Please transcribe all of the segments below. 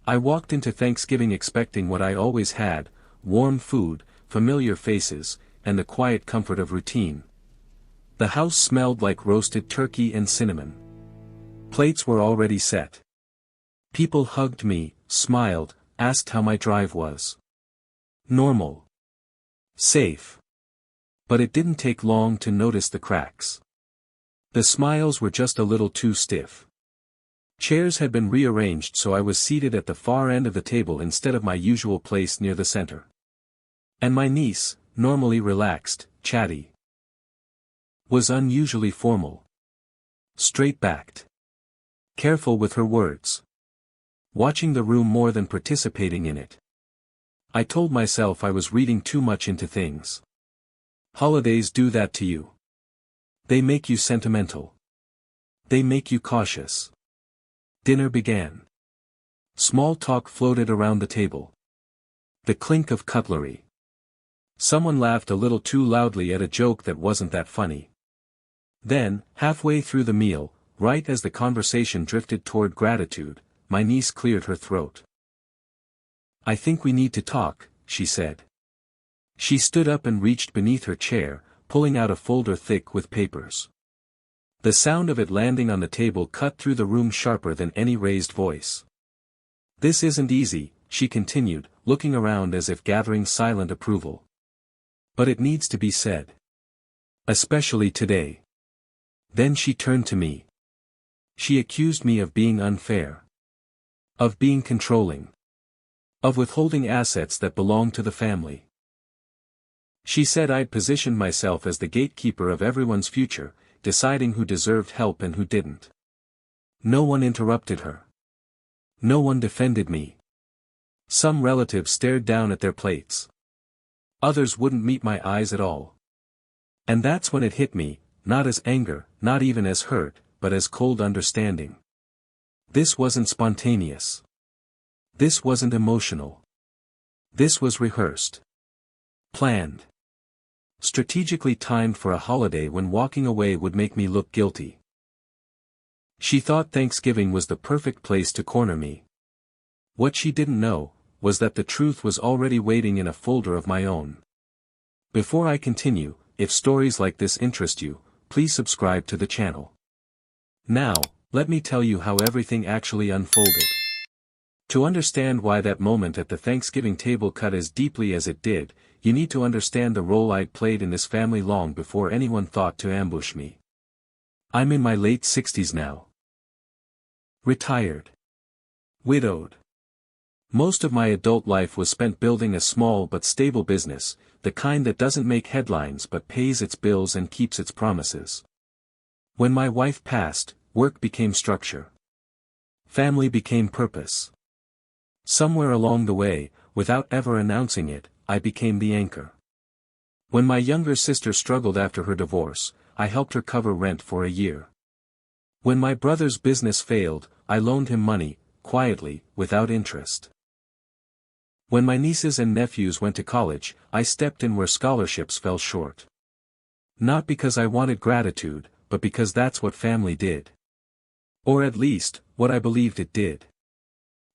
I walked into Thanksgiving expecting what I always had: warm food, familiar faces, and the quiet comfort of routine. The house smelled like roasted turkey and cinnamon. Plates were already set. People hugged me, smiled, asked how my drive was. Normal. Safe. But it didn't take long to notice the cracks. The smiles were just a little too stiff. Chairs had been rearranged so I was seated at the far end of the table instead of my usual place near the center. And my niece, normally relaxed, chatty, was unusually formal. Straight-backed. Careful with her words. Watching the room more than participating in it. I told myself I was reading too much into things. Holidays do that to you. They make you sentimental. They make you cautious. Dinner began. Small talk floated around the table. The clink of cutlery. Someone laughed a little too loudly at a joke that wasn't that funny. Then, halfway through the meal, right as the conversation drifted toward gratitude, my niece cleared her throat. "I think we need to talk," she said. She stood up and reached beneath her chair, pulling out a folder thick with papers. The sound of it landing on the table cut through the room sharper than any raised voice. "This isn't easy," she continued, looking around as if gathering silent approval. "But it needs to be said. Especially today." Then she turned to me. She accused me of being unfair. Of being controlling. Of withholding assets that belonged to the family. She said I'd positioned myself as the gatekeeper of everyone's future, deciding who deserved help and who didn't. No one interrupted her. No one defended me. Some relatives stared down at their plates. Others wouldn't meet my eyes at all. And that's when it hit me, not as anger, not even as hurt, but as cold understanding. This wasn't spontaneous. This wasn't emotional. This was rehearsed. Planned. Strategically timed for a holiday when walking away would make me look guilty. She thought Thanksgiving was the perfect place to corner me. What she didn't know, was that the truth was already waiting in a folder of my own. Before I continue, if stories like this interest you, please subscribe to the channel. Now, let me tell you how everything actually unfolded. To understand why that moment at the Thanksgiving table cut as deeply as it did, you need to understand the role I'd played in this family long before anyone thought to ambush me. I'm in my late 60s now. Retired. Widowed. Most of my adult life was spent building a small but stable business, the kind that doesn't make headlines but pays its bills and keeps its promises. When my wife passed, work became structure. Family became purpose. Somewhere along the way, without ever announcing it, I became the anchor. When my younger sister struggled after her divorce, I helped her cover rent for a year. When my brother's business failed, I loaned him money, quietly, without interest. When my nieces and nephews went to college, I stepped in where scholarships fell short. Not because I wanted gratitude, but because that's what family did. Or at least, what I believed it did.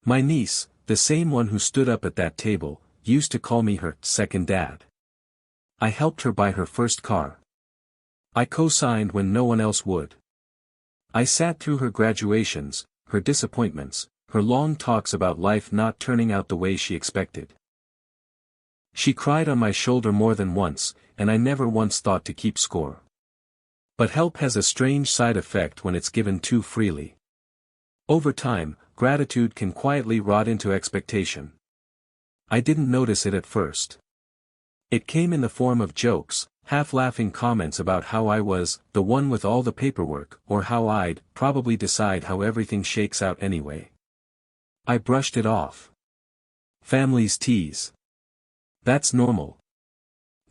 My niece, the same one who stood up at that table, used to call me her second dad. I helped her buy her first car. I co-signed when no one else would. I sat through her graduations, her disappointments, her long talks about life not turning out the way she expected. She cried on my shoulder more than once, and I never once thought to keep score. But help has a strange side effect when it's given too freely. Over time, gratitude can quietly rot into expectation. I didn't notice it at first. It came in the form of jokes, half-laughing comments about how I was the one with all the paperwork, or how I'd probably decide how everything shakes out anyway. I brushed it off. Families tease. That's normal.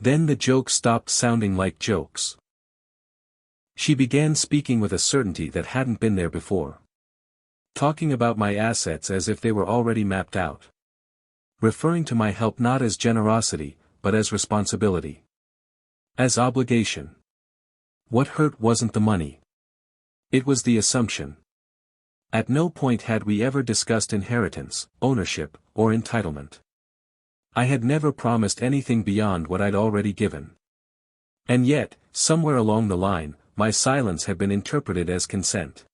Then the jokes stopped sounding like jokes. She began speaking with a certainty that hadn't been there before. Talking about my assets as if they were already mapped out. Referring to my help not as generosity, but as responsibility. As obligation. What hurt wasn't the money. It was the assumption. At no point had we ever discussed inheritance, ownership, or entitlement. I had never promised anything beyond what I'd already given. And yet, somewhere along the line, my silence had been interpreted as consent.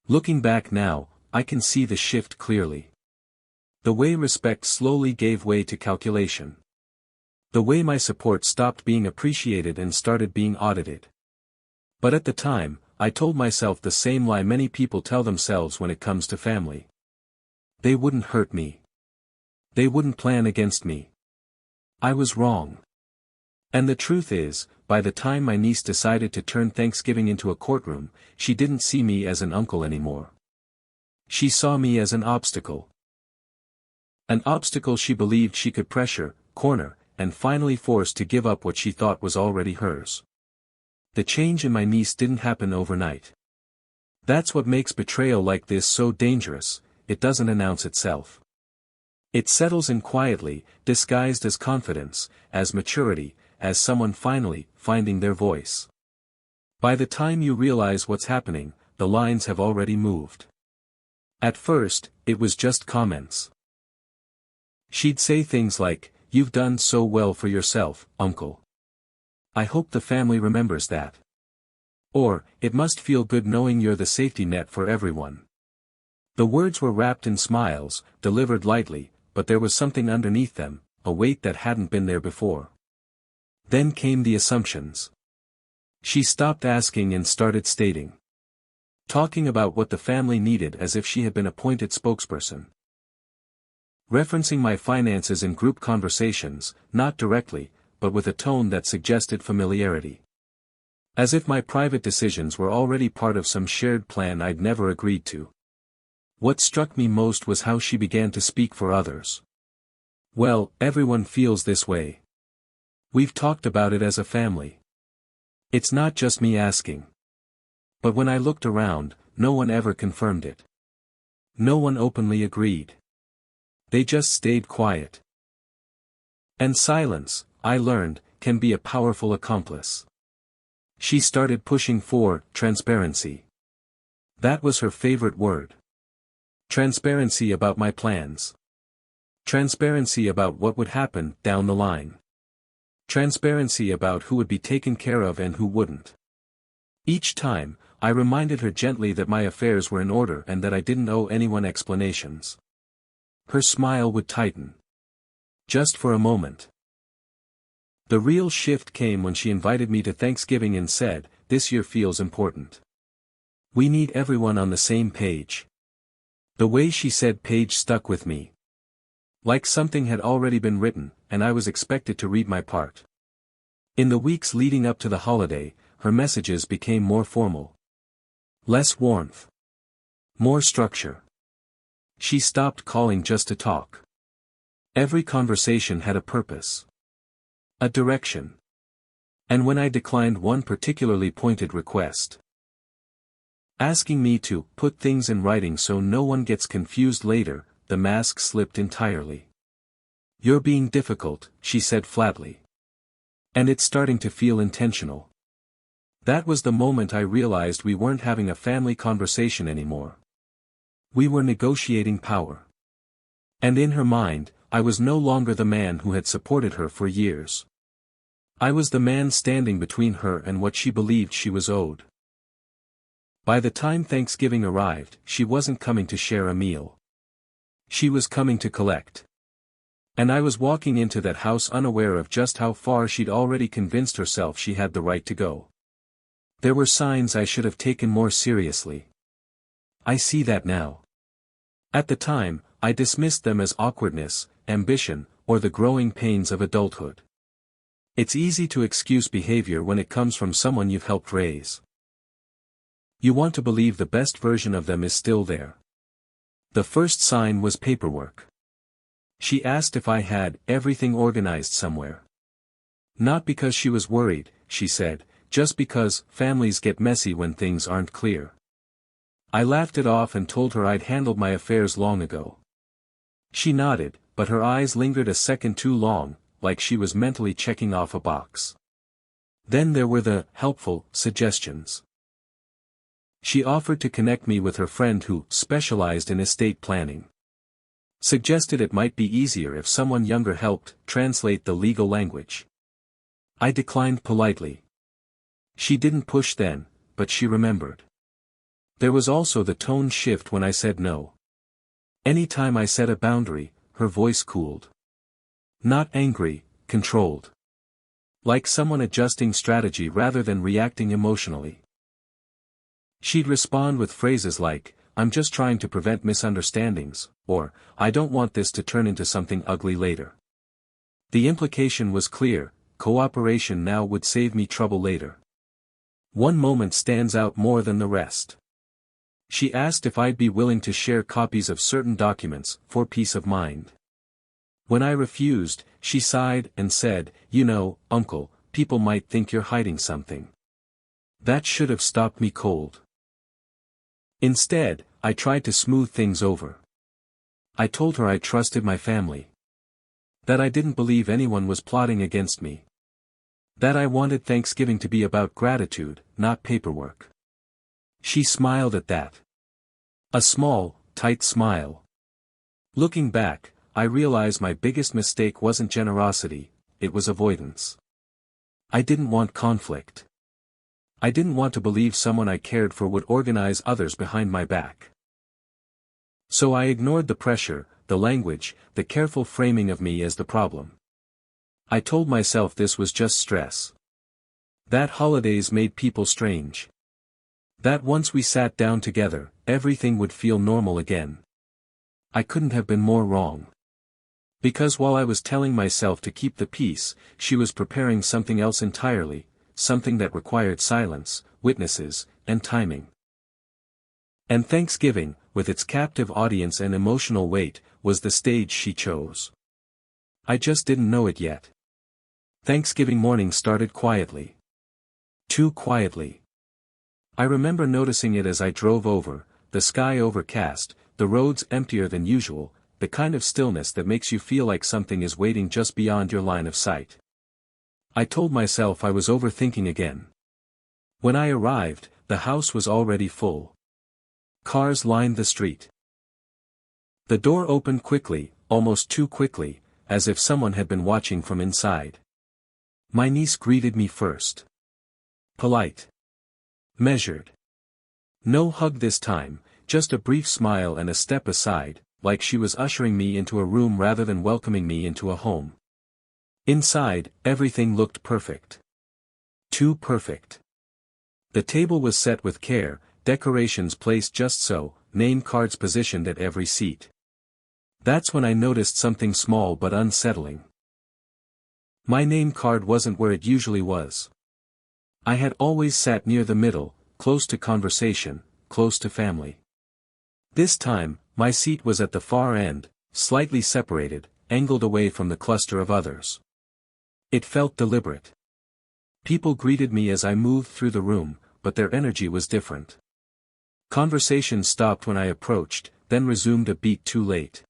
Looking back now, I can see the shift clearly. The way respect slowly gave way to calculation. The way my support stopped being appreciated and started being audited. But at the time, I told myself the same lie many people tell themselves when it comes to family. They wouldn't hurt me. They wouldn't plan against me. I was wrong. And the truth is, by the time my niece decided to turn Thanksgiving into a courtroom, she didn't see me as an uncle anymore. She saw me as an obstacle. An obstacle she believed she could pressure, corner, and finally force to give up what she thought was already hers. The change in my niece didn't happen overnight. That's what makes betrayal like this so dangerous, it doesn't announce itself. It settles in quietly, disguised as confidence, as maturity, as someone finally finding their voice. By the time you realize what's happening, the lines have already moved. At first, it was just comments. She'd say things like, "You've done so well for yourself, uncle. I hope the family remembers that." Or, "It must feel good knowing you're the safety net for everyone." The words were wrapped in smiles, delivered lightly, but there was something underneath them, a weight that hadn't been there before. Then came the assumptions. She stopped asking and started stating. Talking about what the family needed as if she had been appointed spokesperson. Referencing my finances in group conversations, not directly, but with a tone that suggested familiarity. As if my private decisions were already part of some shared plan I'd never agreed to. What struck me most was how she began to speak for others. "Well, everyone feels this way. We've talked about it as a family. It's not just me asking." But when I looked around, no one ever confirmed it. No one openly agreed. They just stayed quiet. And silence, I learned, can be a powerful accomplice. She started pushing for transparency. That was her favorite word. Transparency about my plans. Transparency about what would happen down the line. Transparency about who would be taken care of and who wouldn't. Each time, I reminded her gently that my affairs were in order and that I didn't owe anyone explanations. Her smile would tighten. Just for a moment. The real shift came when she invited me to Thanksgiving and said, "This year feels important. We need everyone on the same page." The way she said page stuck with me. Like something had already been written, and I was expected to read my part. In the weeks leading up to the holiday, her messages became more formal. Less warmth. More structure. She stopped calling just to talk. Every conversation had a purpose. A direction. And when I declined one particularly pointed request, asking me to put things in writing so no one gets confused later, the mask slipped entirely. "You're being difficult," she said flatly. "And it's starting to feel intentional." That was the moment I realized we weren't having a family conversation anymore. We were negotiating power. And in her mind, I was no longer the man who had supported her for years. I was the man standing between her and what she believed she was owed. By the time Thanksgiving arrived, she wasn't coming to share a meal. She was coming to collect. And I was walking into that house unaware of just how far she'd already convinced herself she had the right to go. There were signs I should have taken more seriously. I see that now. At the time, I dismissed them as awkwardness, ambition, or the growing pains of adulthood. It's easy to excuse behavior when it comes from someone you've helped raise. You want to believe the best version of them is still there. The first sign was paperwork. She asked if I had everything organized somewhere. Not because she was worried, she said, just because families get messy when things aren't clear. I laughed it off and told her I'd handled my affairs long ago. She nodded, but her eyes lingered a second too long, like she was mentally checking off a box. Then there were the helpful suggestions. She offered to connect me with her friend who specialized in estate planning. Suggested it might be easier if someone younger helped translate the legal language. I declined politely. She didn't push then, but she remembered. There was also the tone shift when I said no. Any time I set a boundary, her voice cooled. Not angry, controlled. Like someone adjusting strategy rather than reacting emotionally. She'd respond with phrases like, "I'm just trying to prevent misunderstandings," or, "I don't want this to turn into something ugly later." The implication was clear: cooperation now would save me trouble later. One moment stands out more than the rest. She asked if I'd be willing to share copies of certain documents, for peace of mind. When I refused, she sighed and said, "You know, Uncle, people might think you're hiding something." That should have stopped me cold. Instead, I tried to smooth things over. I told her I trusted my family. That I didn't believe anyone was plotting against me. That I wanted Thanksgiving to be about gratitude, not paperwork. She smiled at that. A small, tight smile. Looking back, I realize my biggest mistake wasn't generosity, it was avoidance. I didn't want conflict. I didn't want to believe someone I cared for would organize others behind my back. So I ignored the pressure, the language, the careful framing of me as the problem. I told myself this was just stress. That holidays made people strange. That once we sat down together, everything would feel normal again. I couldn't have been more wrong. Because while I was telling myself to keep the peace, she was preparing something else entirely, something that required silence, witnesses, and timing. And Thanksgiving, with its captive audience and emotional weight, was the stage she chose. I just didn't know it yet. Thanksgiving morning started quietly. Too quietly. I remember noticing it as I drove over, the sky overcast, the roads emptier than usual, the kind of stillness that makes you feel like something is waiting just beyond your line of sight. I told myself I was overthinking again. When I arrived, the house was already full. Cars lined the street. The door opened quickly, almost too quickly, as if someone had been watching from inside. My niece greeted me first. Polite. Measured. No hug this time, just a brief smile and a step aside, like she was ushering me into a room rather than welcoming me into a home. Inside, everything looked perfect. Too perfect. The table was set with care, decorations placed just so, name cards positioned at every seat. That's when I noticed something small but unsettling. My name card wasn't where it usually was. I had always sat near the middle, close to conversation, close to family. This time, my seat was at the far end, slightly separated, angled away from the cluster of others. It felt deliberate. People greeted me as I moved through the room, but their energy was different. Conversation stopped when I approached, then resumed a beat too late.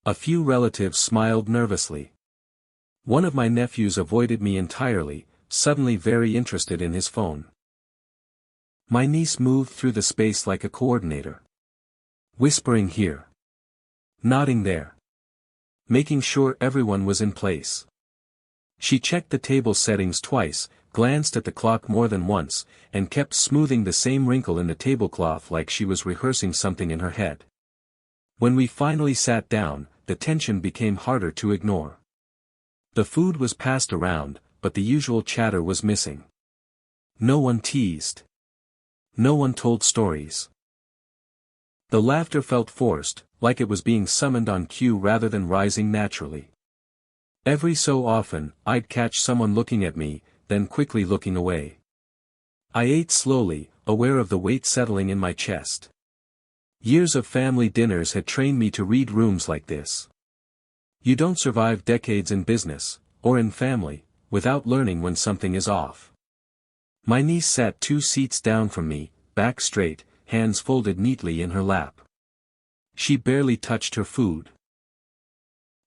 A few relatives smiled nervously. One of my nephews avoided me entirely, suddenly very interested in his phone. My niece moved through the space like a coordinator. Whispering here. Nodding there. Making sure everyone was in place. She checked the table settings twice, glanced at the clock more than once, and kept smoothing the same wrinkle in the tablecloth like she was rehearsing something in her head. When we finally sat down, the tension became harder to ignore. The food was passed around, but the usual chatter was missing. No one teased. No one told stories. The laughter felt forced, like it was being summoned on cue rather than rising naturally. Every so often, I'd catch someone looking at me, then quickly looking away. I ate slowly, aware of the weight settling in my chest. Years of family dinners had trained me to read rooms like this. You don't survive decades in business, or in family, without learning when something is off. My niece sat 2 seats down from me, back straight, hands folded neatly in her lap. She barely touched her food.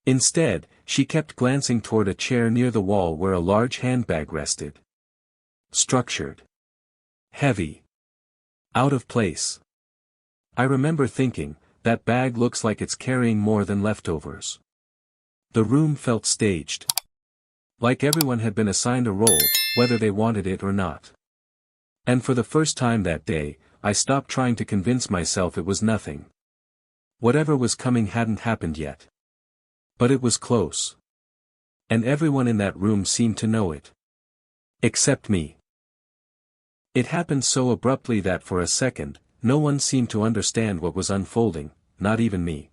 Instead, she kept glancing toward a chair near the wall where a large handbag rested. Structured. Heavy. Out of place. I remember thinking, that bag looks like it's carrying more than leftovers. The room felt staged. Like everyone had been assigned a role, whether they wanted it or not. And for the first time that day, I stopped trying to convince myself it was nothing. Whatever was coming hadn't happened yet. But it was close. And everyone in that room seemed to know it. Except me. It happened so abruptly that for a second, no one seemed to understand what was unfolding, not even me.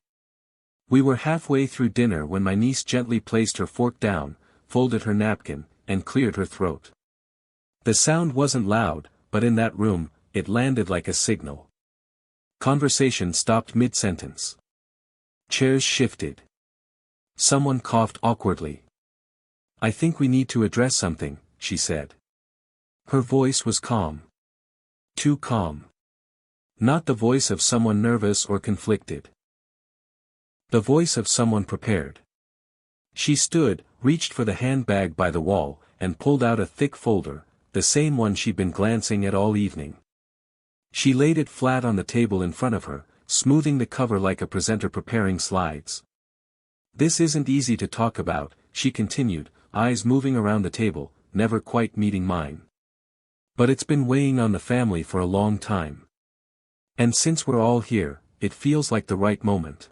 We were halfway through dinner when my niece gently placed her fork down, folded her napkin, and cleared her throat. The sound wasn't loud, but in that room, it landed like a signal. Conversation stopped mid-sentence. Chairs shifted. Someone coughed awkwardly. "I think we need to address something," she said. Her voice was calm. Too calm. Not the voice of someone nervous or conflicted. The voice of someone prepared. She stood, reached for the handbag by the wall, and pulled out a thick folder, the same one she'd been glancing at all evening. She laid it flat on the table in front of her, smoothing the cover like a presenter preparing slides. "This isn't easy to talk about," she continued, eyes moving around the table, never quite meeting mine. "But it's been weighing on the family for a long time. And since we're all here, it feels like the right moment."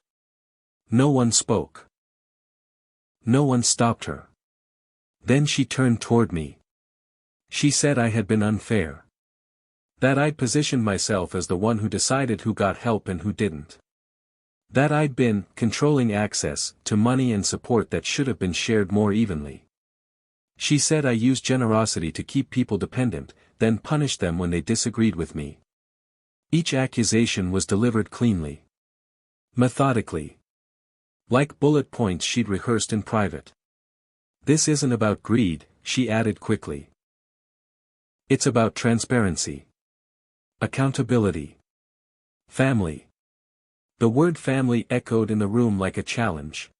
No one spoke. No one stopped her. Then she turned toward me. She said I had been unfair. That I'd positioned myself as the one who decided who got help and who didn't. That I'd been controlling access to money and support that should have been shared more evenly. She said I used generosity to keep people dependent, then punished them when they disagreed with me. Each accusation was delivered cleanly. Methodically. Like bullet points she'd rehearsed in private. "This isn't about greed," she added quickly. "It's about transparency. Accountability. Family." The word family echoed in the room like a challenge.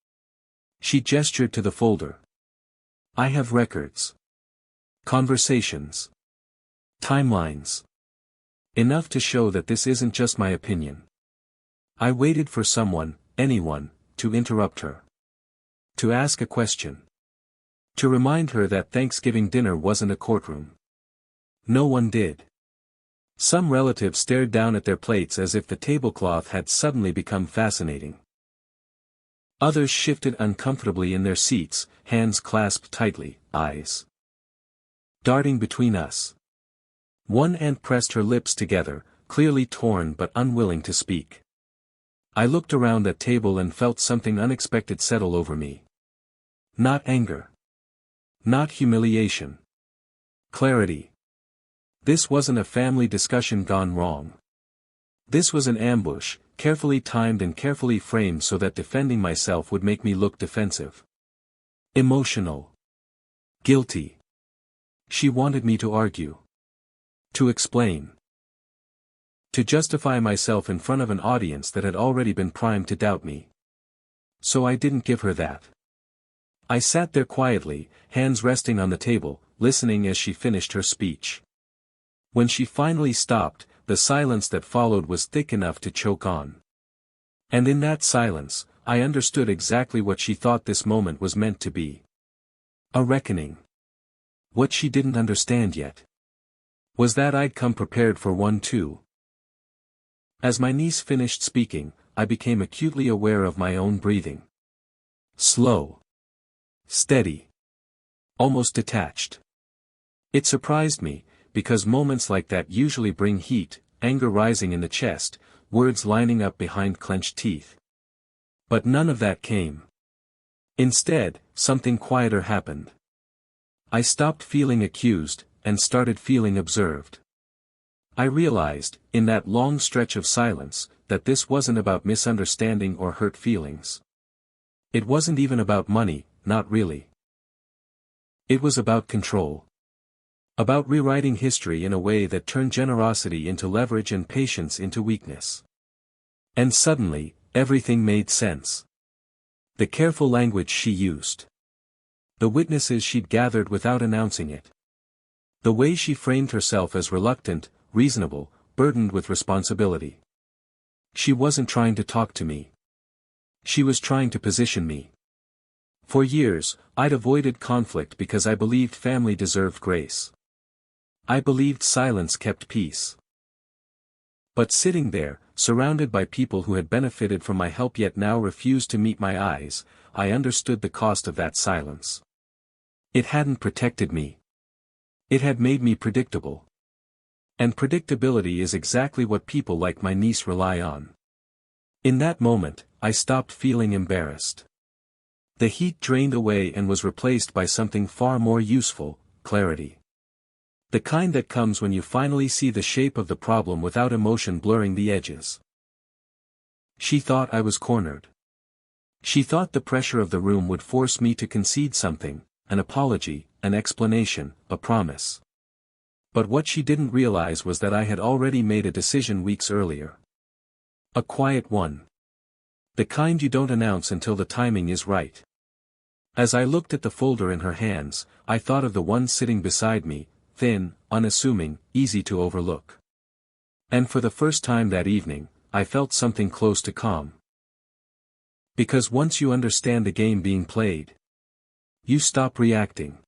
She gestured to the folder. "I have records. Conversations. Timelines. Enough to show that this isn't just my opinion." I waited for someone, anyone, to interrupt her. To ask a question. To remind her that Thanksgiving dinner wasn't a courtroom. No one did. Some relatives stared down at their plates as if the tablecloth had suddenly become fascinating. Others shifted uncomfortably in their seats, hands clasped tightly, eyes darting between us. One aunt pressed her lips together, clearly torn but unwilling to speak. I looked around that table and felt something unexpected settle over me. Not anger. Not humiliation. Clarity. This wasn't a family discussion gone wrong. This was an ambush, carefully timed and carefully framed so that defending myself would make me look defensive. Emotional. Guilty. She wanted me to argue. To explain. To justify myself in front of an audience that had already been primed to doubt me. So I didn't give her that. I sat there quietly, hands resting on the table, listening as she finished her speech. When she finally stopped, the silence that followed was thick enough to choke on. And in that silence, I understood exactly what she thought this moment was meant to be. A reckoning. What she didn't understand yet was that I'd come prepared for one too. As my niece finished speaking, I became acutely aware of my own breathing. Slow. Steady. Almost detached. It surprised me, because moments like that usually bring heat, anger rising in the chest, words lining up behind clenched teeth. But none of that came. Instead, something quieter happened. I stopped feeling accused, and started feeling observed. I realized, in that long stretch of silence, that this wasn't about misunderstanding or hurt feelings. It wasn't even about money, not really. It was about control. About rewriting history in a way that turned generosity into leverage and patience into weakness. And suddenly, everything made sense. The careful language she used. The witnesses she'd gathered without announcing it. The way she framed herself as reluctant, reasonable, burdened with responsibility. She wasn't trying to talk to me. She was trying to position me. For years, I'd avoided conflict because I believed family deserved grace. I believed silence kept peace. But sitting there, surrounded by people who had benefited from my help yet now refused to meet my eyes, I understood the cost of that silence. It hadn't protected me. It had made me predictable. And predictability is exactly what people like my niece rely on. In that moment, I stopped feeling embarrassed. The heat drained away and was replaced by something far more useful, clarity. The kind that comes when you finally see the shape of the problem without emotion blurring the edges. She thought I was cornered. She thought the pressure of the room would force me to concede something, an apology, an explanation, a promise. But what she didn't realize was that I had already made a decision weeks earlier. A quiet one. The kind you don't announce until the timing is right. As I looked at the folder in her hands, I thought of the one sitting beside me, thin, unassuming, easy to overlook. And for the first time that evening, I felt something close to calm. Because once you understand the game being played, you stop reacting.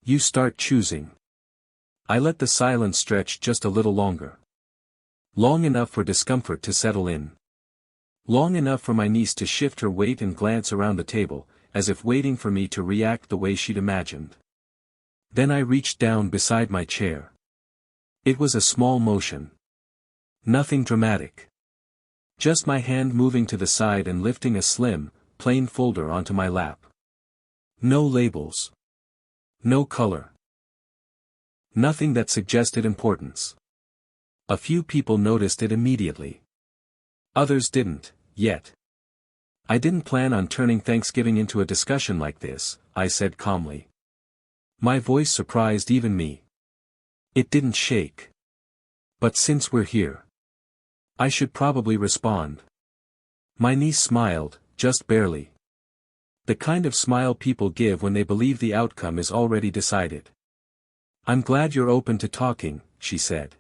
You start choosing. I let the silence stretch just a little longer. Long enough for discomfort to settle in. Long enough for my niece to shift her weight and glance around the table, as if waiting for me to react the way she'd imagined. Then I reached down beside my chair. It was a small motion. Nothing dramatic. Just my hand moving to the side and lifting a slim, plain folder onto my lap. No labels. No color. Nothing that suggested importance. A few people noticed it immediately. Others didn't, yet. I didn't plan on turning Thanksgiving into a discussion like this, I said calmly. My voice surprised even me. It didn't shake. But since we're here, I should probably respond. My niece smiled, just barely. The kind of smile people give when they believe the outcome is already decided. I'm glad you're open to talking, she said.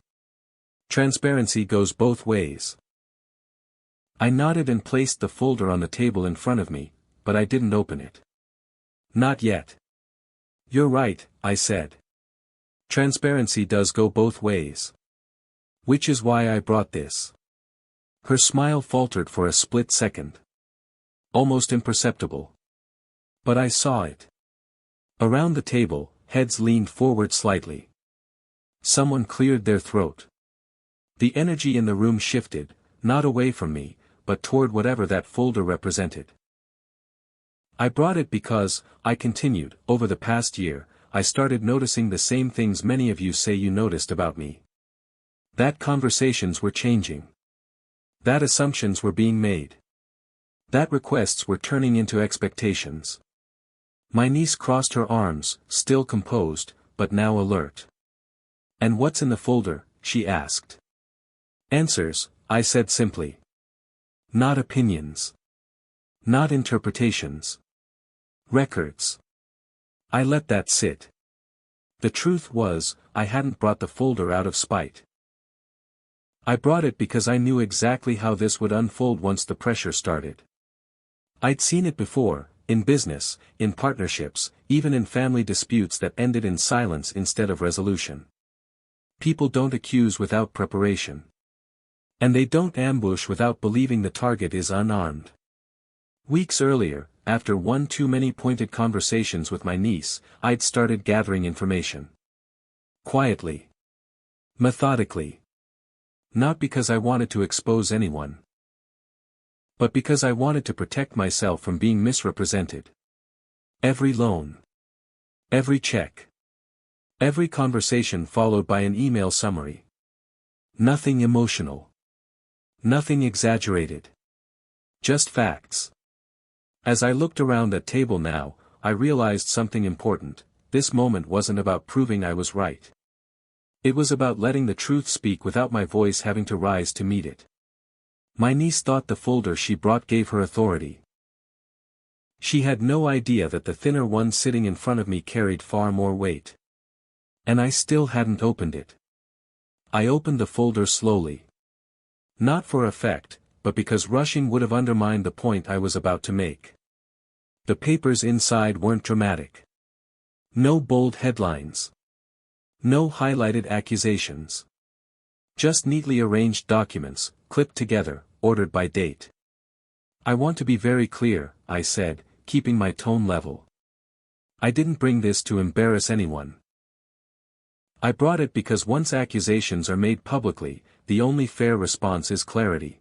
Transparency goes both ways. I nodded and placed the folder on the table in front of me, but I didn't open it. Not yet. You're right, I said. Transparency does go both ways. Which is why I brought this. Her smile faltered for a split second. Almost imperceptible. But I saw it. Around the table, heads leaned forward slightly. Someone cleared their throat. The energy in the room shifted, not away from me, but toward whatever that folder represented. I brought it because, I continued, over the past year, I started noticing the same things many of you say you noticed about me. That conversations were changing. That assumptions were being made. That requests were turning into expectations. My niece crossed her arms, still composed, but now alert. And what's in the folder? She asked. Answers, I said simply. Not opinions. Not interpretations. Records. I let that sit. The truth was, I hadn't brought the folder out of spite. I brought it because I knew exactly how this would unfold once the pressure started. I'd seen it before, in business, in partnerships, even in family disputes that ended in silence instead of resolution. People don't accuse without preparation. And they don't ambush without believing the target is unarmed. Weeks earlier, after one too many pointed conversations with my niece, I'd started gathering information. Quietly. Methodically. Not because I wanted to expose anyone. But because I wanted to protect myself from being misrepresented. Every loan. Every check. Every conversation followed by an email summary. Nothing emotional. Nothing exaggerated. Just facts. As I looked around that table now, I realized something important. This moment wasn't about proving I was right. It was about letting the truth speak without my voice having to rise to meet it. My niece thought the folder she brought gave her authority. She had no idea that the thinner one sitting in front of me carried far more weight. And I still hadn't opened it. I opened the folder slowly. Not for effect, but because rushing would have undermined the point I was about to make. The papers inside weren't dramatic. No bold headlines. No highlighted accusations. Just neatly arranged documents, clipped together, ordered by date. I want to be very clear, I said, keeping my tone level. I didn't bring this to embarrass anyone. I brought it because once accusations are made publicly, the only fair response is clarity.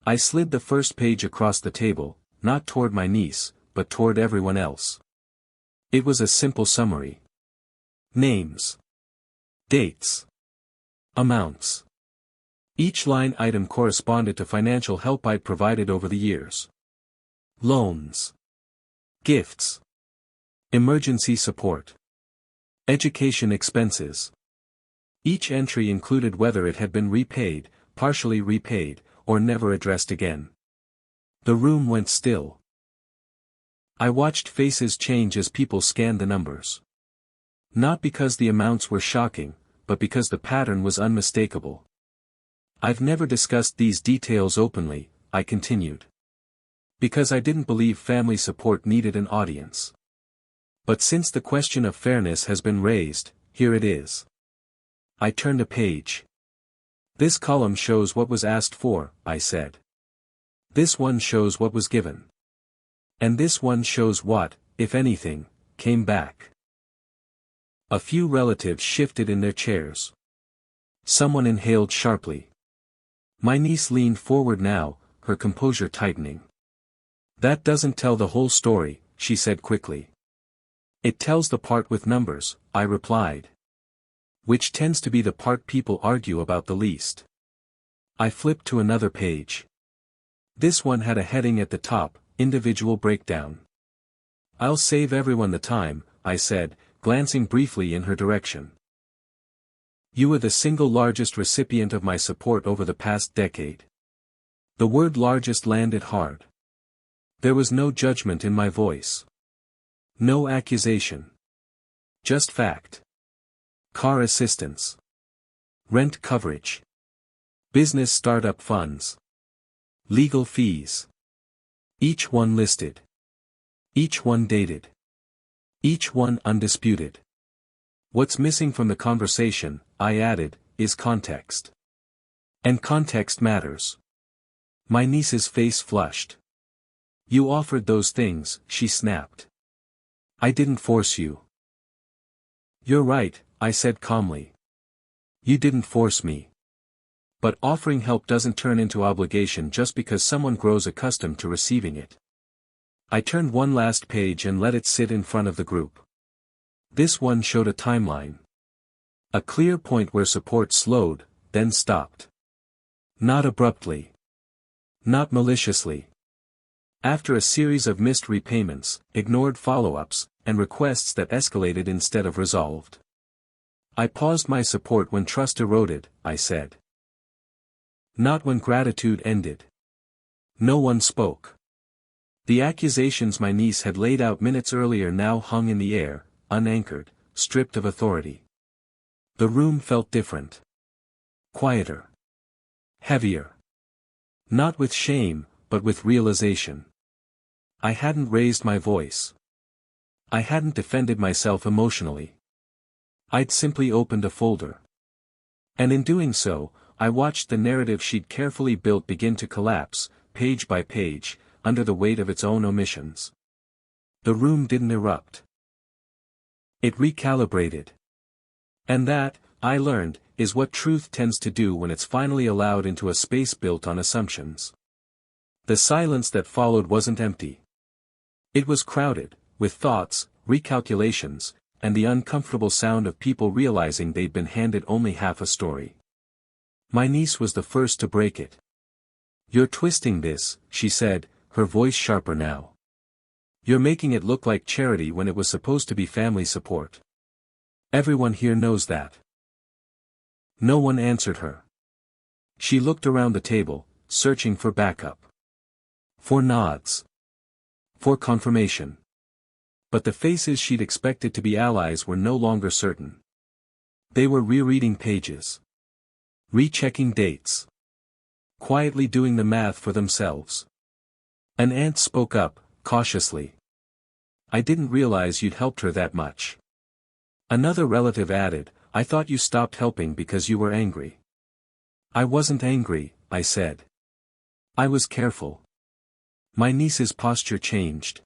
I slid the first page across the table, not toward my niece, but toward everyone else. It was a simple summary. Names. Dates. Amounts. Each line item corresponded to financial help I'd provided over the years. Loans. Gifts. Emergency support. Education expenses. Each entry included whether it had been repaid, partially repaid, or never addressed again. The room went still. I watched faces change as people scanned the numbers. Not because the amounts were shocking, but because the pattern was unmistakable. I've never discussed these details openly, I continued. Because I didn't believe family support needed an audience. But since the question of fairness has been raised, here it is. I turned a page. This column shows what was asked for, I said. This one shows what was given. And this one shows what, if anything, came back. A few relatives shifted in their chairs. Someone inhaled sharply. My niece leaned forward now, her composure tightening. That doesn't tell the whole story, she said quickly. It tells the part with numbers, I replied. Which tends to be the part people argue about the least. I flipped to another page. This one had a heading at the top, individual breakdown. I'll save everyone the time, I said, glancing briefly in her direction. You were the single largest recipient of my support over the past decade. The word largest landed hard. There was no judgment in my voice. No accusation. Just fact. Car assistance. Rent coverage. Business startup funds. Legal fees. Each one listed. Each one dated. Each one undisputed. What's missing from the conversation, I added, is context. And context matters. My niece's face flushed. You offered those things, she snapped. I didn't force you. You're right, I said calmly. You didn't force me. But offering help doesn't turn into obligation just because someone grows accustomed to receiving it. I turned one last page and let it sit in front of the group. This one showed a timeline. A clear point where support slowed, then stopped. Not abruptly. Not maliciously. After a series of missed repayments, ignored follow-ups, and requests that escalated instead of resolved. I paused my support when trust eroded, I said. Not when gratitude ended. No one spoke. The accusations my niece had laid out minutes earlier now hung in the air, unanchored, stripped of authority. The room felt different. Quieter. Heavier. Not with shame, but with realization. I hadn't raised my voice. I hadn't defended myself emotionally. I'd simply opened a folder. And in doing so, I watched the narrative she'd carefully built begin to collapse, page by page, under the weight of its own omissions. The room didn't erupt. It recalibrated. And that, I learned, is what truth tends to do when it's finally allowed into a space built on assumptions. The silence that followed wasn't empty. It was crowded, with thoughts, recalculations, and the uncomfortable sound of people realizing they'd been handed only half a story. My niece was the first to break it. You're twisting this, she said, her voice sharper now. You're making it look like charity when it was supposed to be family support. Everyone here knows that. No one answered her. She looked around the table, searching for backup. For nods. For confirmation. But the faces she'd expected to be allies were no longer certain. They were rereading pages. Rechecking dates. Quietly doing the math for themselves. An aunt spoke up, cautiously. I didn't realize you'd helped her that much. Another relative added, I thought you stopped helping because you were angry. I wasn't angry, I said. I was careful. My niece's posture changed.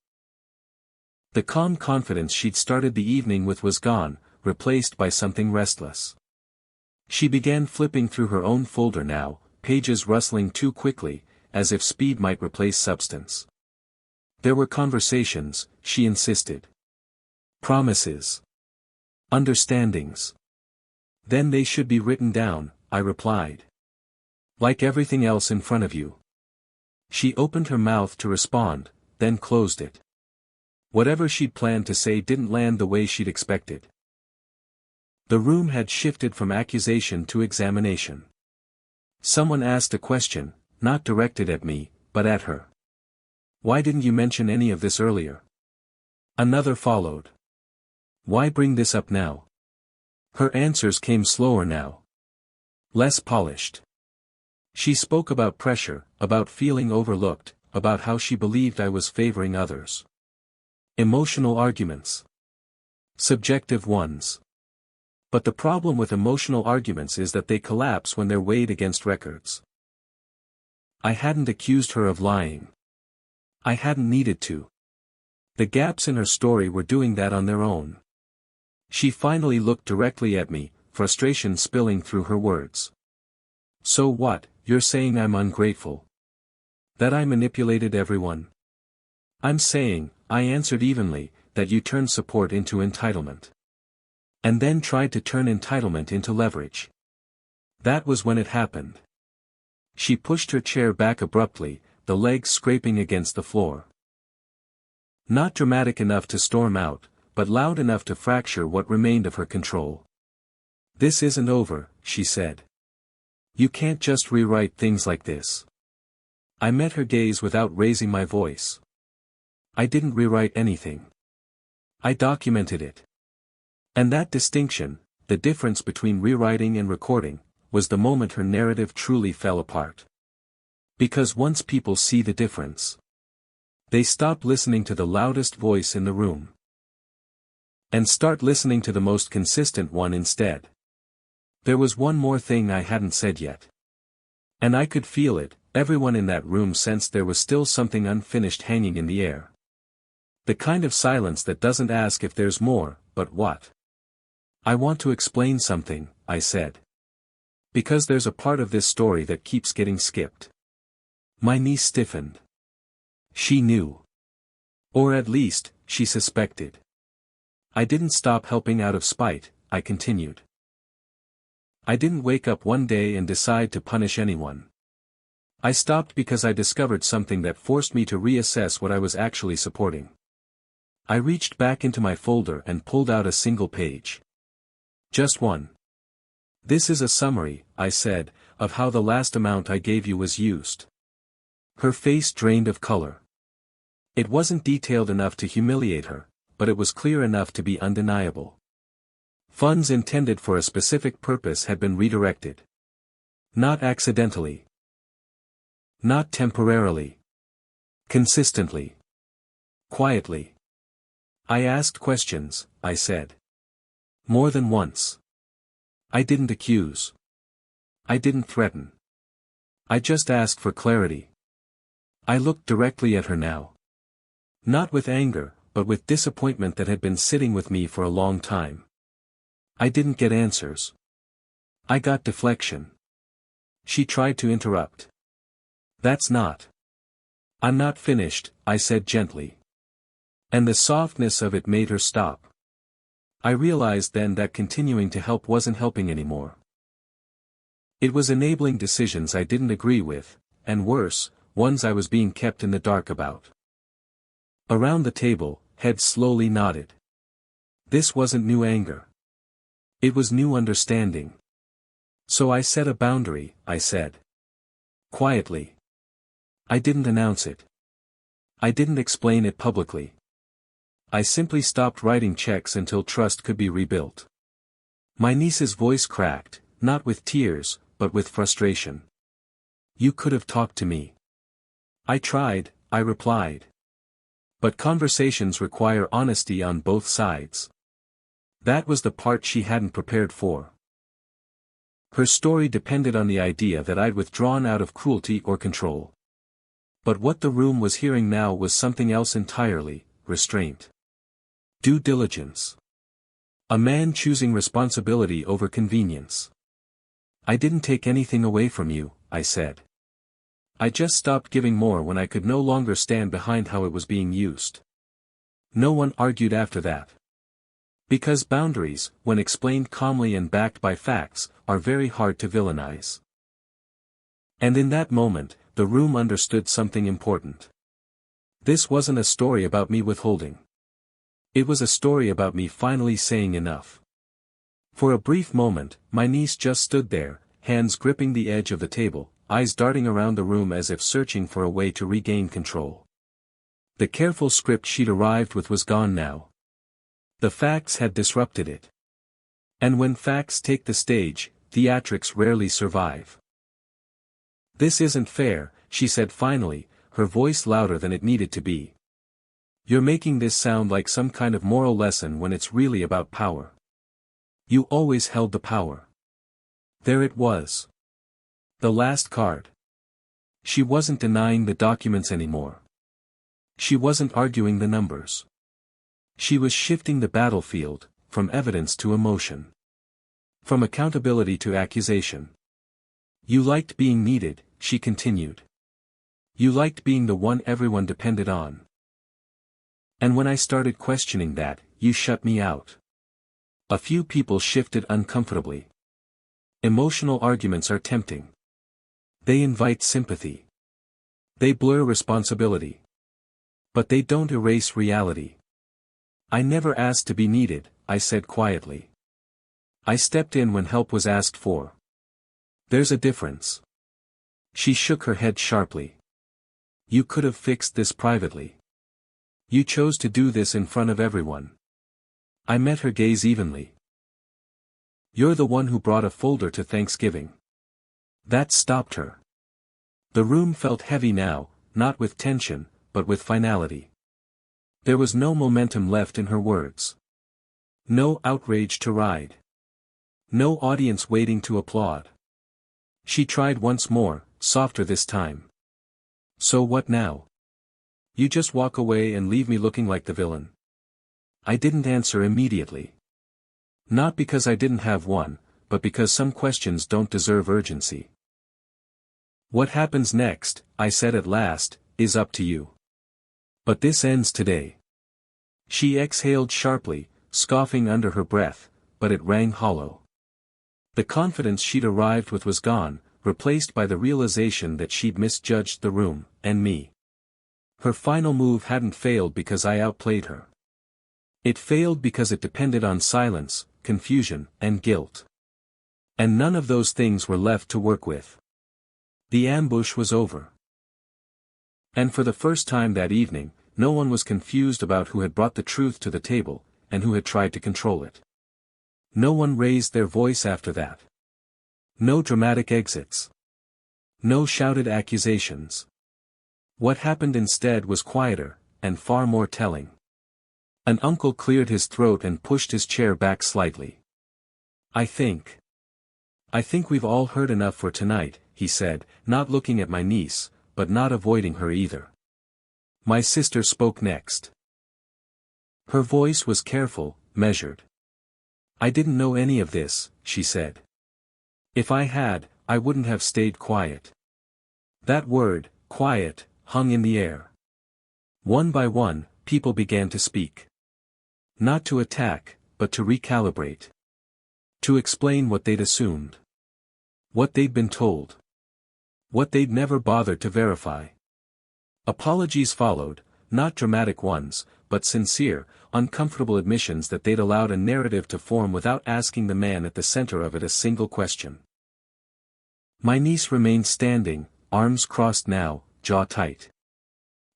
The calm confidence she'd started the evening with was gone, replaced by something restless. She began flipping through her own folder now, pages rustling too quickly, as if speed might replace substance. There were conversations, she insisted. Promises. Understandings. Then they should be written down, I replied. Like everything else in front of you. She opened her mouth to respond, then closed it. Whatever she'd planned to say didn't land the way she'd expected. The room had shifted from accusation to examination. Someone asked a question, not directed at me, but at her. Why didn't you mention any of this earlier? Another followed. Why bring this up now? Her answers came slower now. Less polished. She spoke about pressure, about feeling overlooked, about how she believed I was favoring others. Emotional arguments. Subjective ones. But the problem with emotional arguments is that they collapse when they're weighed against records. I hadn't accused her of lying. I hadn't needed to. The gaps in her story were doing that on their own. She finally looked directly at me, frustration spilling through her words. So what, you're saying I'm ungrateful? That I manipulated everyone? I'm saying, I answered evenly, that you turned support into entitlement. And then tried to turn entitlement into leverage. That was when it happened. She pushed her chair back abruptly, the legs scraping against the floor. Not dramatic enough to storm out, but loud enough to fracture what remained of her control. This isn't over, she said. You can't just rewrite things like this. I met her gaze without raising my voice. I didn't rewrite anything. I documented it. And that distinction, the difference between rewriting and recording, was the moment her narrative truly fell apart. Because once people see the difference, they stop listening to the loudest voice in the room. And start listening to the most consistent one instead. There was one more thing I hadn't said yet. And I could feel it, everyone in that room sensed there was still something unfinished hanging in the air. The kind of silence that doesn't ask if there's more, but what? I want to explain something, I said. Because there's a part of this story that keeps getting skipped. My niece stiffened. She knew. Or at least, she suspected. I didn't stop helping out of spite, I continued. I didn't wake up one day and decide to punish anyone. I stopped because I discovered something that forced me to reassess what I was actually supporting. I reached back into my folder and pulled out a single page. Just one. This is a summary, I said, of how the last amount I gave you was used. Her face drained of color. It wasn't detailed enough to humiliate her, but it was clear enough to be undeniable. Funds intended for a specific purpose had been redirected. Not accidentally. Not temporarily. Consistently. Quietly. I asked questions, I said. More than once. I didn't accuse. I didn't threaten. I just asked for clarity. I looked directly at her now. Not with anger, but with disappointment that had been sitting with me for a long time. I didn't get answers. I got deflection. She tried to interrupt. That's not. I'm not finished, I said gently. And the softness of it made her stop. I realized then that continuing to help wasn't helping anymore. It was enabling decisions I didn't agree with, and worse, ones I was being kept in the dark about. Around the table, heads slowly nodded. This wasn't new anger. It was new understanding. So I set a boundary, I said. Quietly. I didn't announce it. I didn't explain it publicly. I simply stopped writing checks until trust could be rebuilt. My niece's voice cracked, not with tears, but with frustration. You could have talked to me. I tried, I replied. But conversations require honesty on both sides. That was the part she hadn't prepared for. Her story depended on the idea that I'd withdrawn out of cruelty or control. But what the room was hearing now was something else entirely: restraint. Due diligence. A man choosing responsibility over convenience. I didn't take anything away from you, I said. I just stopped giving more when I could no longer stand behind how it was being used. No one argued after that. Because boundaries, when explained calmly and backed by facts, are very hard to villainize. And in that moment, the room understood something important. This wasn't a story about me withholding. It was a story about me finally saying enough. For a brief moment, my niece just stood there, hands gripping the edge of the table, eyes darting around the room as if searching for a way to regain control. The careful script she'd arrived with was gone now. The facts had disrupted it. And when facts take the stage, theatrics rarely survive. This isn't fair, she said finally, her voice louder than it needed to be. You're making this sound like some kind of moral lesson when it's really about power. You always held the power. There it was. The last card. She wasn't denying the documents anymore. She wasn't arguing the numbers. She was shifting the battlefield, from evidence to emotion. From accountability to accusation. You liked being needed, she continued. You liked being the one everyone depended on. And when I started questioning that, you shut me out. A few people shifted uncomfortably. Emotional arguments are tempting. They invite sympathy. They blur responsibility. But they don't erase reality. I never asked to be needed, I said quietly. I stepped in when help was asked for. There's a difference. She shook her head sharply. You could have fixed this privately. You chose to do this in front of everyone. I met her gaze evenly. You're the one who brought a folder to Thanksgiving. That stopped her. The room felt heavy now, not with tension, but with finality. There was no momentum left in her words. No outrage to ride. No audience waiting to applaud. She tried once more, softer this time. So what now? You just walk away and leave me looking like the villain? I didn't answer immediately. Not because I didn't have one, but because some questions don't deserve urgency. What happens next, I said at last, is up to you. But this ends today. She exhaled sharply, scoffing under her breath, but it rang hollow. The confidence she'd arrived with was gone, replaced by the realization that she'd misjudged the room, and me. Her final move hadn't failed because I outplayed her. It failed because it depended on silence, confusion, and guilt. And none of those things were left to work with. The ambush was over. And for the first time that evening, no one was confused about who had brought the truth to the table, and who had tried to control it. No one raised their voice after that. No dramatic exits. No shouted accusations. What happened instead was quieter, and far more telling. An uncle cleared his throat and pushed his chair back slightly. I think we've all heard enough for tonight, he said, not looking at my niece, but not avoiding her either. My sister spoke next. Her voice was careful, measured. I didn't know any of this, she said. If I had, I wouldn't have stayed quiet. That word, quiet, hung in the air. One by one, people began to speak. Not to attack, but to recalibrate. To explain what they'd assumed. What they'd been told. What they'd never bothered to verify. Apologies followed, not dramatic ones, but sincere, uncomfortable admissions that they'd allowed a narrative to form without asking the man at the center of it a single question. My niece remained standing, arms crossed now, jaw tight.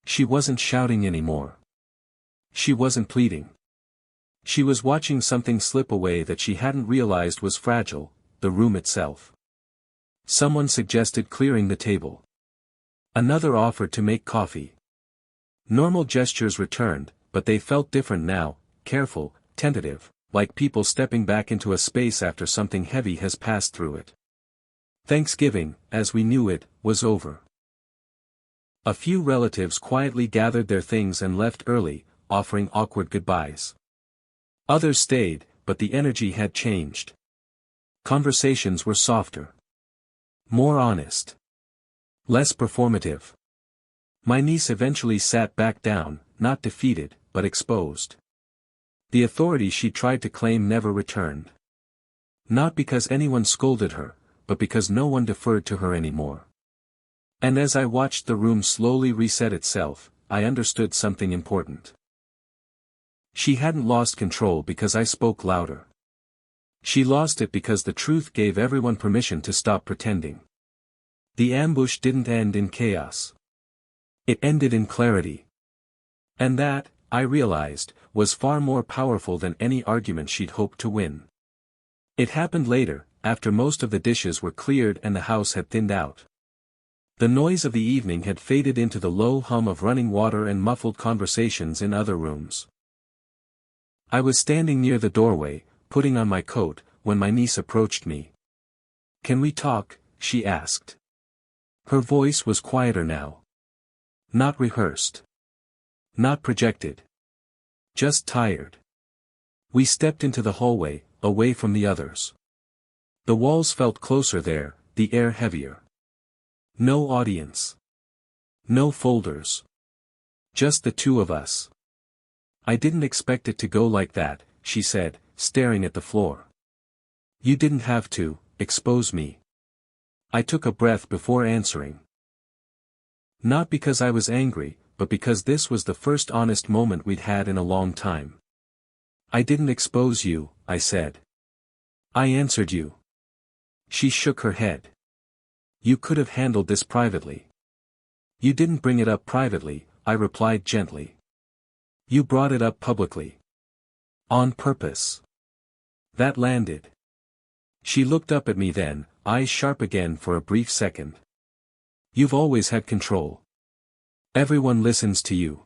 She wasn't shouting anymore. She wasn't pleading. She was watching something slip away that she hadn't realized was fragile, the room itself. Someone suggested clearing the table. Another offered to make coffee. Normal gestures returned, but they felt different now, careful, tentative, like people stepping back into a space after something heavy has passed through it. Thanksgiving, as we knew it, was over. A few relatives quietly gathered their things and left early, offering awkward goodbyes. Others stayed, but the energy had changed. Conversations were softer. More honest. Less performative. My niece eventually sat back down, not defeated, but exposed. The authority she tried to claim never returned. Not because anyone scolded her, but because no one deferred to her anymore. And as I watched the room slowly reset itself, I understood something important. She hadn't lost control because I spoke louder. She lost it because the truth gave everyone permission to stop pretending. The ambush didn't end in chaos. It ended in clarity. And that, I realized, was far more powerful than any argument she'd hoped to win. It happened later, after most of the dishes were cleared and the house had thinned out. The noise of the evening had faded into the low hum of running water and muffled conversations in other rooms. I was standing near the doorway, putting on my coat, when my niece approached me. "Can we talk?" she asked. Her voice was quieter now. Not rehearsed. Not projected. Just tired. We stepped into the hallway, away from the others. The walls felt closer there, the air heavier. No audience. No folders. Just the two of us. "I didn't expect it to go like that," she said, staring at the floor. "You didn't have to expose me." I took a breath before answering. Not because I was angry, but because this was the first honest moment we'd had in a long time. "I didn't expose you," I said. "I answered you." She shook her head. "You could have handled this privately." "You didn't bring it up privately," I replied gently. "You brought it up publicly. On purpose." That landed. She looked up at me then, eyes sharp again for a brief second. "You've always had control. Everyone listens to you.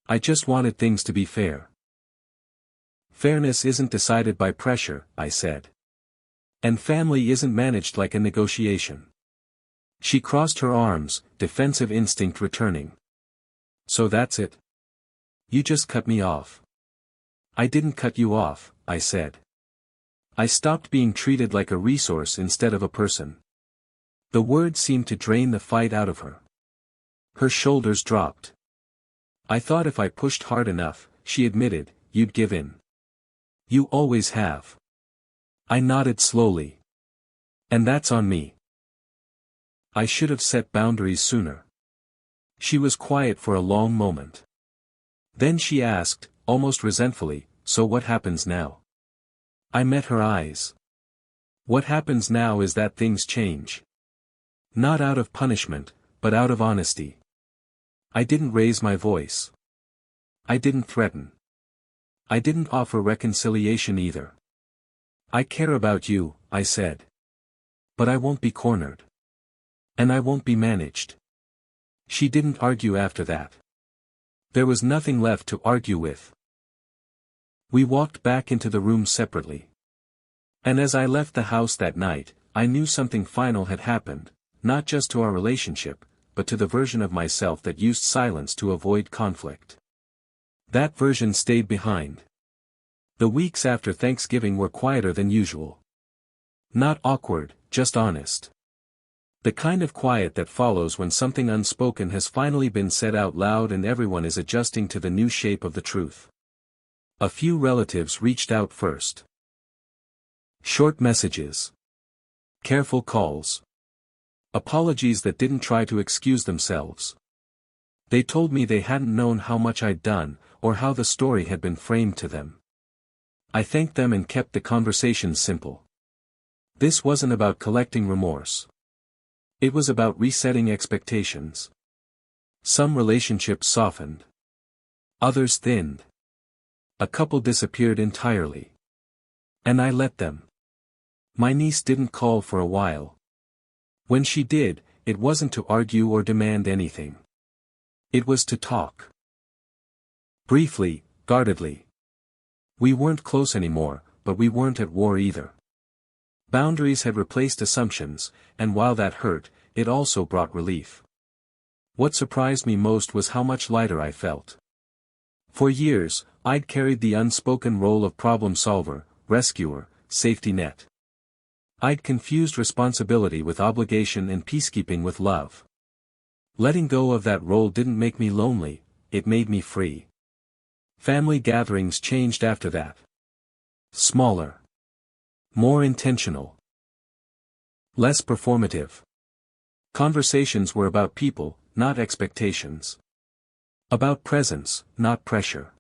I just wanted things to be fair." "Fairness isn't decided by pressure," I said. "And family isn't managed like a negotiation." She crossed her arms, defensive instinct returning. "So that's it? You just cut me off." "I didn't cut you off," I said. "I stopped being treated like a resource instead of a person." The words seemed to drain the fight out of her. Her shoulders dropped. "I thought if I pushed hard enough," she admitted, "you'd give in. You always have." I nodded slowly. "And that's on me. I should have set boundaries sooner." She was quiet for a long moment. Then she asked, almost resentfully, "So what happens now?" I met her eyes. "What happens now is that things change. Not out of punishment, but out of honesty." I didn't raise my voice. I didn't threaten. I didn't offer reconciliation either. "I care about you," I said. "But I won't be cornered. And I won't be managed." She didn't argue after that. There was nothing left to argue with. We walked back into the room separately. And as I left the house that night, I knew something final had happened, not just to our relationship, but to the version of myself that used silence to avoid conflict. That version stayed behind. The weeks after Thanksgiving were quieter than usual. Not awkward, just honest. The kind of quiet that follows when something unspoken has finally been said out loud and everyone is adjusting to the new shape of the truth. A few relatives reached out first. Short messages. Careful calls. Apologies that didn't try to excuse themselves. They told me they hadn't known how much I'd done, or how the story had been framed to them. I thanked them and kept the conversation simple. This wasn't about collecting remorse. It was about resetting expectations. Some relationships softened. Others thinned. A couple disappeared entirely. And I let them. My niece didn't call for a while. When she did, it wasn't to argue or demand anything. It was to talk. Briefly, guardedly. We weren't close anymore, but we weren't at war either. Boundaries had replaced assumptions, and while that hurt, it also brought relief. What surprised me most was how much lighter I felt. For years, I'd carried the unspoken role of problem solver, rescuer, safety net. I'd confused responsibility with obligation and peacekeeping with love. Letting go of that role didn't make me lonely, it made me free. Family gatherings changed after that. Smaller. More intentional. Less performative. Conversations were about people, not expectations. About presence, not pressure.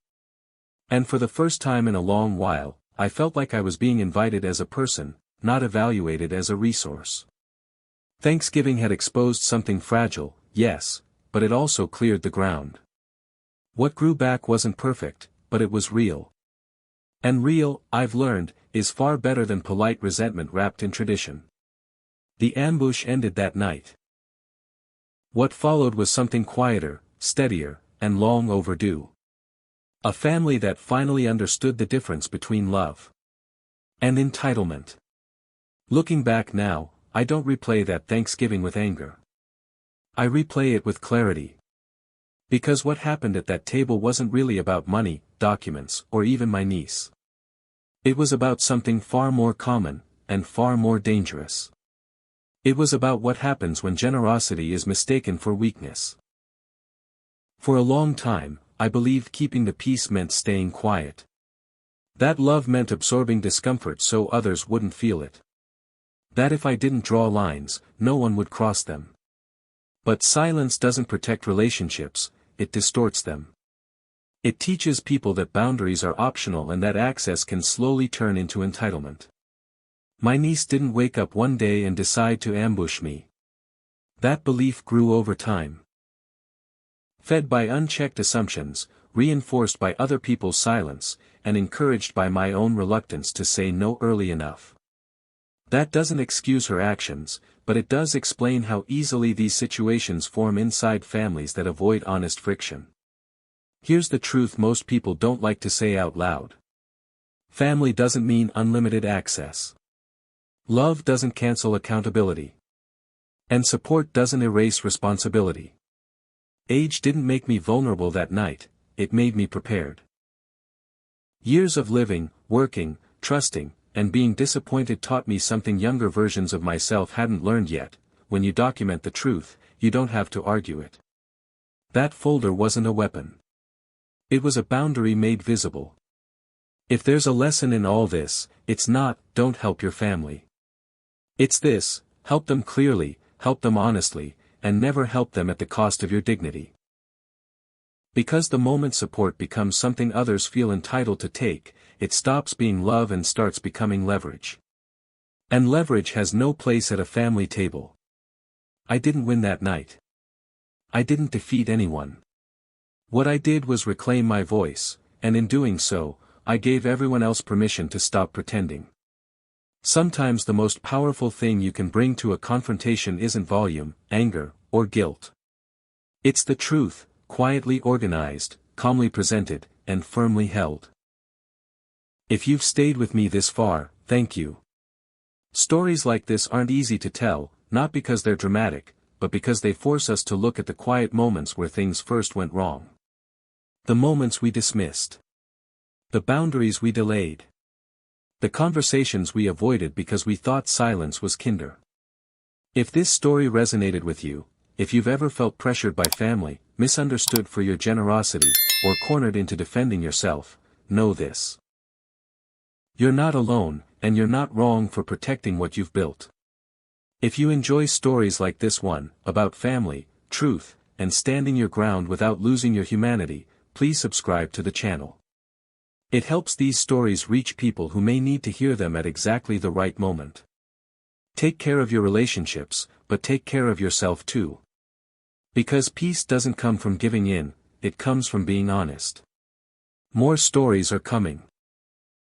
And for the first time in a long while, I felt like I was being invited as a person, not evaluated as a resource. Thanksgiving had exposed something fragile, yes, but it also cleared the ground. What grew back wasn't perfect, but it was real. And real, I've learned, is far better than polite resentment wrapped in tradition. The ambush ended that night. What followed was something quieter, steadier, and long overdue. A family that finally understood the difference between love and entitlement. Looking back now, I don't replay that Thanksgiving with anger. I replay it with clarity. Because what happened at that table wasn't really about money, documents, or even my niece. It was about something far more common, and far more dangerous. It was about what happens when generosity is mistaken for weakness. For a long time, I believed keeping the peace meant staying quiet. That love meant absorbing discomfort so others wouldn't feel it. That if I didn't draw lines, no one would cross them. But silence doesn't protect relationships, it distorts them. It teaches people that boundaries are optional and that access can slowly turn into entitlement. My niece didn't wake up one day and decide to ambush me. That belief grew over time. Fed by unchecked assumptions, reinforced by other people's silence, and encouraged by my own reluctance to say no early enough. That doesn't excuse her actions, but it does explain how easily these situations form inside families that avoid honest friction. Here's the truth most people don't like to say out loud. Family doesn't mean unlimited access. Love doesn't cancel accountability. And support doesn't erase responsibility. Age didn't make me vulnerable that night, it made me prepared. Years of living, working, trusting, and being disappointed taught me something younger versions of myself hadn't learned yet: when you document the truth, you don't have to argue it. That folder wasn't a weapon. It was a boundary made visible. If there's a lesson in all this, it's not, don't help your family. It's this: help them clearly, help them honestly, and never help them at the cost of your dignity. Because the moment support becomes something others feel entitled to take, it stops being love and starts becoming leverage. And leverage has no place at a family table. I didn't win that night. I didn't defeat anyone. What I did was reclaim my voice, and in doing so, I gave everyone else permission to stop pretending. Sometimes the most powerful thing you can bring to a confrontation isn't volume, anger, or guilt. It's the truth, quietly organized, calmly presented, and firmly held. If you've stayed with me this far, thank you. Stories like this aren't easy to tell, not because they're dramatic, but because they force us to look at the quiet moments where things first went wrong. The moments we dismissed. The boundaries we delayed. The conversations we avoided because we thought silence was kinder. If this story resonated with you, if you've ever felt pressured by family, misunderstood for your generosity, or cornered into defending yourself, know this. You're not alone, and you're not wrong for protecting what you've built. If you enjoy stories like this one, about family, truth, and standing your ground without losing your humanity, please subscribe to the channel. It helps these stories reach people who may need to hear them at exactly the right moment. Take care of your relationships, but take care of yourself too. Because peace doesn't come from giving in, it comes from being honest. More stories are coming.